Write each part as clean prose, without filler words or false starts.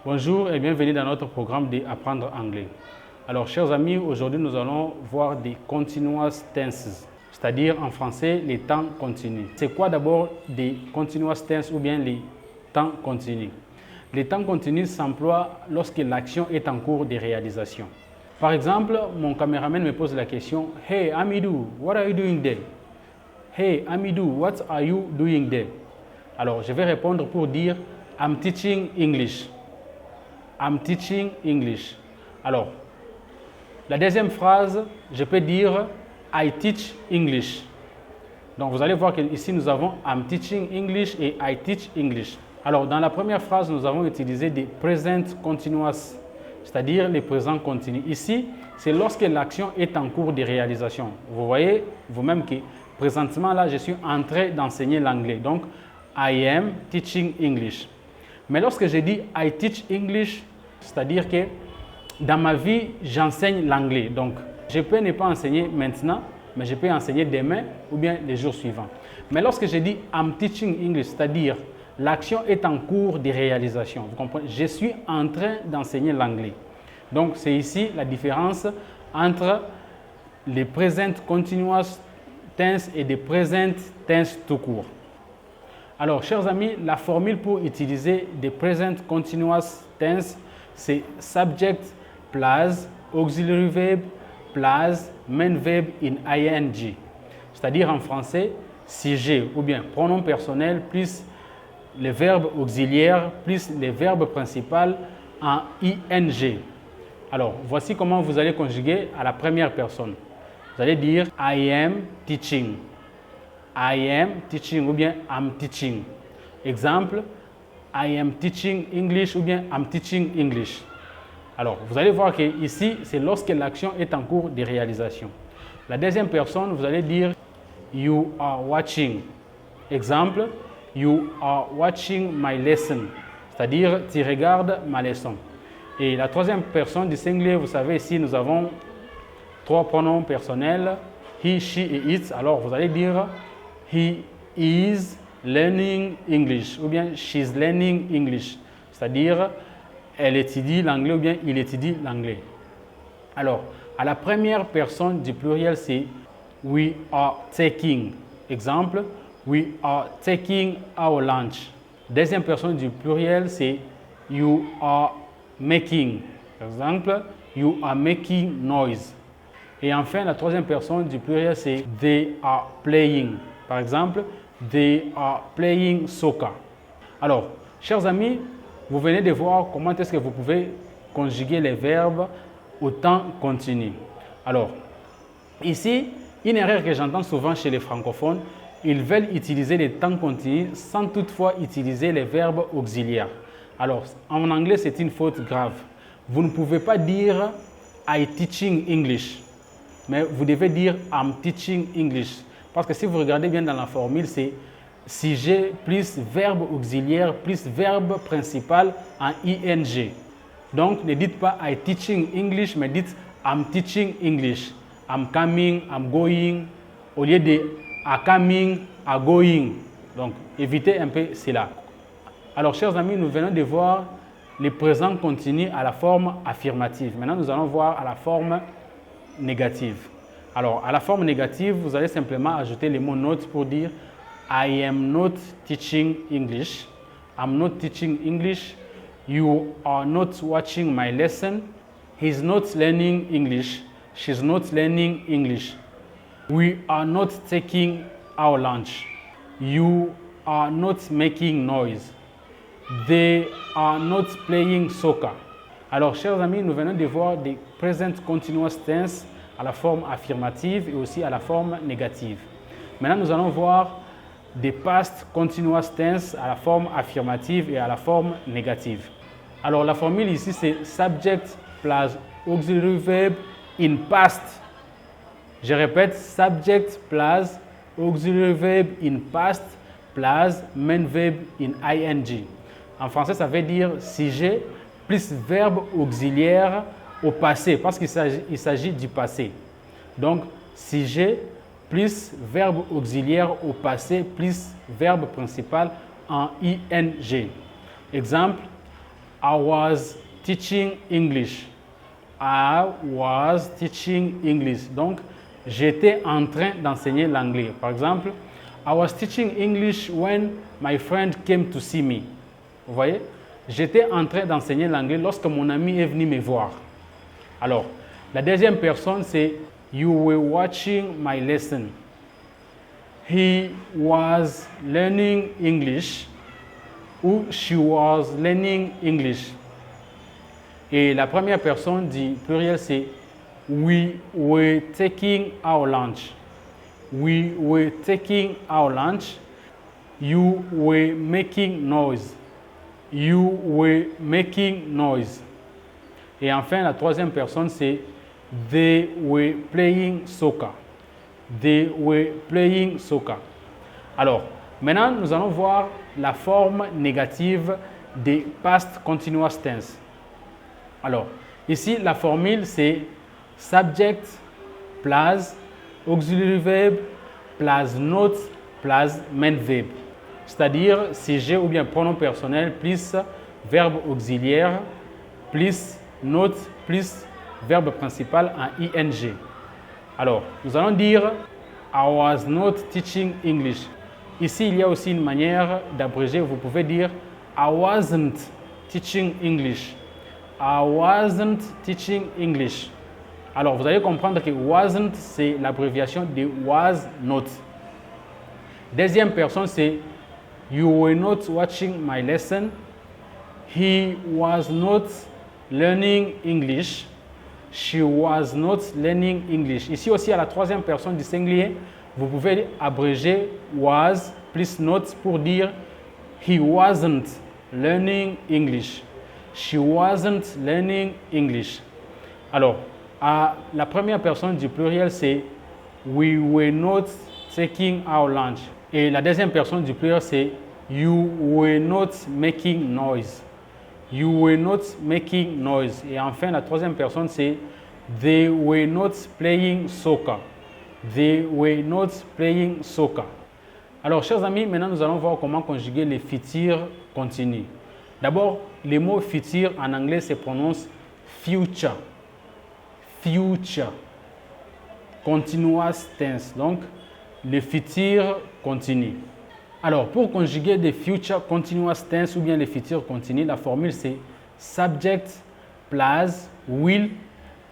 Bonjour et bienvenue dans notre programme d'apprendre anglais. Alors, chers amis, aujourd'hui nous allons voir des continuous tenses, c'est-à-dire en français les temps continus. C'est quoi d'abord des continuous tenses ou bien les temps continus? Les temps continus s'emploient lorsque l'action est en cours de réalisation. Par exemple, mon caméraman me pose la question « Hey Amidou, what are you doing there? » « Hey Amidou, what are you doing there? » Alors, je vais répondre pour dire « I'm teaching English. » I'm teaching English. Alors, la deuxième phrase, je peux dire I teach English. Donc, vous allez voir qu'ici, nous avons I'm teaching English et I teach English. Alors, dans la première phrase, nous avons utilisé des present continuous, c'est-à-dire les présents continus. Ici, c'est lorsque l'action est en cours de réalisation. Vous voyez vous-même que présentement, là, je suis en train d'enseigner l'anglais. Donc, I am teaching English. Mais lorsque je dis I teach English, c'est-à-dire que dans ma vie, j'enseigne l'anglais. Donc, je peux ne pas enseigner maintenant, mais je peux enseigner demain ou bien les jours suivants. Mais lorsque je dis I'm teaching English, c'est-à-dire l'action est en cours de réalisation. Vous comprenez? Je suis en train d'enseigner l'anglais. Donc, c'est ici la différence entre les present continuous tense et des present tense tout court. Alors, chers amis, la formule pour utiliser des present continuous tense, c'est subject plus auxiliary verb plus main verb in ing. C'est-à-dire en français, sujet ou bien pronom personnel plus les verbes auxiliaires plus les verbes principaux en ing. Alors, voici comment vous allez conjuguer à la première personne. Vous allez dire I am teaching. I am teaching ou bien I'm teaching. Exemple, I am teaching English ou bien I'm teaching English. Alors, vous allez voir que ici, c'est lorsque l'action est en cours de réalisation. La deuxième personne, vous allez dire you are watching. Exemple, you are watching my lesson. C'est-à-dire, tu regardes ma leçon. Et la troisième personne du singulier, vous savez, ici, nous avons trois pronoms personnels, he, she et it. Alors, vous allez dire he is learning English ou bien she's learning English. C'est-à-dire, elle étudie l'anglais ou bien il étudie l'anglais. Alors, à la première personne du pluriel, c'est we are taking. Exemple, we are taking our lunch. Deuxième personne du pluriel, c'est you are making. Exemple, you are making noise. Et enfin, la troisième personne du pluriel, c'est they are playing. Par exemple, they are playing soccer. Alors, chers amis, vous venez de voir comment est-ce que vous pouvez conjuguer les verbes au temps continu. Alors, ici, une erreur que j'entends souvent chez les francophones, ils veulent utiliser les temps continus sans toutefois utiliser les verbes auxiliaires. Alors, en anglais, c'est une faute grave. Vous ne pouvez pas dire I teaching English, mais vous devez dire I'm teaching English. Parce que si vous regardez bien dans la formule, c'est sujet plus verbe auxiliaire plus verbe principal en ing. Donc, ne dites pas I teaching English, mais dites I'm teaching English. I'm coming, I'm going, au lieu de I coming, I going. Donc, évitez un peu cela. Alors, chers amis, nous venons de voir les présents continus à la forme affirmative. Maintenant, nous allons voir à la forme négative. Alors, à la forme négative, vous allez simplement ajouter les mots not pour dire I am not teaching English. I'm not teaching English. You are not watching my lesson. He's not learning English. She's not learning English. We are not taking our lunch. You are not making noise. They are not playing soccer. Alors, chers amis, nous venons de voir des present continuous tense à la forme affirmative et aussi à la forme négative. Maintenant, nous allons voir des past continuous tense à la forme affirmative et à la forme négative. Alors, la formule ici, c'est subject plus auxiliary verb in past. Je répète, subject plus auxiliary verb in past plus main verb in ing. En français, ça veut dire sujet plus verbe auxiliaire au passé, parce qu'il s'agit du passé. Donc, sujet plus verbe auxiliaire au passé plus verbe principal en ing. Exemple, I was teaching English. I was teaching English. Donc, j'étais en train d'enseigner l'anglais. Par exemple, I was teaching English when my friend came to see me. Vous voyez? J'étais en train d'enseigner l'anglais lorsque mon ami est venu me voir. Alors, la deuxième personne, c'est you were watching my lesson. He was learning English ou she was learning English. Et la première personne du pluriel, c'est we were taking our lunch. We were taking our lunch. You were making noise. You were making noise. Et enfin, la troisième personne, c'est they were playing soccer. They were playing soccer. Alors, maintenant, nous allons voir la forme négative des past continuous tense. Alors, ici, la formule, c'est subject plus auxiliary verb plus note plus main verb. C'est-à-dire sujet ou bien pronom personnel plus verbe auxiliaire plus note plus verbe principal en ing. Alors, nous allons dire I was not teaching English. Ici, il y a aussi une manière d'abréger. Vous pouvez dire I wasn't teaching English. I wasn't teaching English. Alors, vous allez comprendre que wasn't, c'est l'abréviation de was not. Deuxième personne, c'est you were not watching my lesson. He was not learning English. She was not learning English. Ici aussi, à la troisième personne du singulier, vous pouvez abréger was plus not pour dire he wasn't learning English. She wasn't learning English. Alors, à la première personne du pluriel, c'est we were not taking our lunch. Et la deuxième personne du pluriel, c'est you were not making noise. You were not making noise. Et enfin, la troisième personne, c'est they were not playing soccer. They were not playing soccer. Alors, chers amis, maintenant, nous allons voir comment conjuguer les futurs continus. D'abord, le mot futur en anglais se prononce future. Future. Continuous tense. Donc, le futur continu. Alors, pour conjuguer des future continuous tense ou bien les futurs continus, la formule c'est subject plus will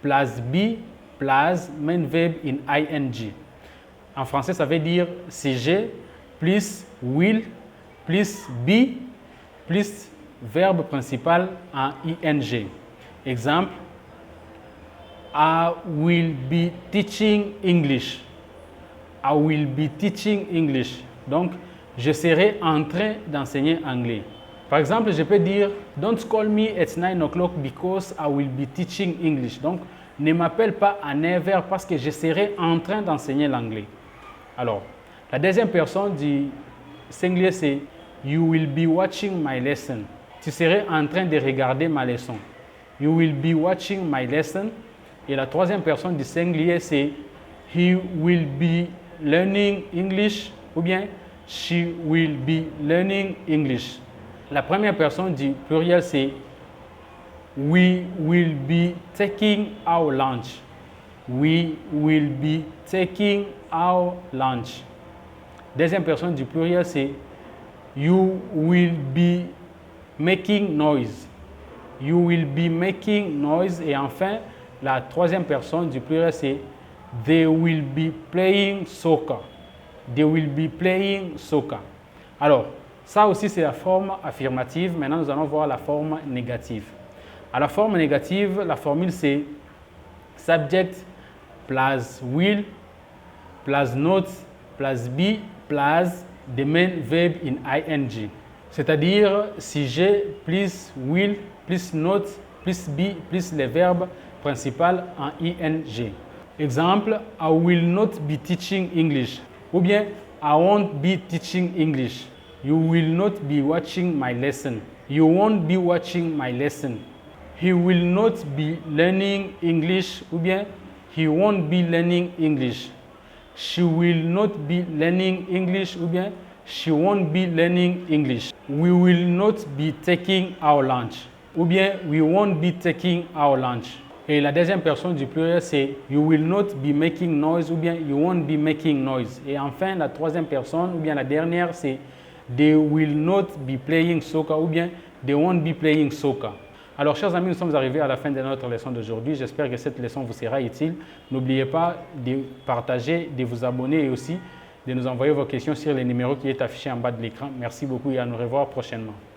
plus be plus main verb in ing. En français, ça veut dire sujet plus will plus be plus verbe principal en ing. Exemple, I will be teaching English. I will be teaching English. Donc, je serai en train d'enseigner anglais. Par exemple, je peux dire don't call me at 9 o'clock because I will be teaching English. Donc, ne m'appelle pas à 9 h parce que je serai en train d'enseigner l'anglais. Alors, la deuxième personne du singulier, c'est you will be watching my lesson. Tu serais en train de regarder ma leçon. You will be watching my lesson. Et la troisième personne du singulier, c'est he will be learning English ou bien she will be learning English. La première personne du pluriel, c'est we will be taking our lunch. We will be taking our lunch. Deuxième personne du pluriel, c'est you will be making noise. You will be making noise. Et enfin, la troisième personne du pluriel, c'est they will be playing soccer. They will be playing soccer. Alors, ça aussi, c'est la forme affirmative. Maintenant, nous allons voir la forme négative. À la forme négative, la formule, c'est subject plus will plus not plus be plus the main verb in ing. C'est-à-dire sujet plus will plus not plus be plus le verbe principal en ing. Exemple, I will not be teaching English. Ou bien, I won't be teaching English. You will not be watching my lesson. You won't be watching my lesson. He will not be learning English. Ou bien, he won't be learning English. She will not be learning English. Ou bien, she won't be learning English. We will not be taking our lunch. Ou bien we won't be taking our lunch. Et la deuxième personne du pluriel, c'est you will not be making noise ou bien you won't be making noise. Et enfin, la troisième personne ou bien la dernière, c'est they will not be playing soccer ou bien they won't be playing soccer. Alors, chers amis, nous sommes arrivés à la fin de notre leçon d'aujourd'hui. J'espère que cette leçon vous sera utile. N'oubliez pas de partager, de vous abonner et aussi de nous envoyer vos questions sur le numéro qui est affiché en bas de l'écran. Merci beaucoup et à nous revoir prochainement.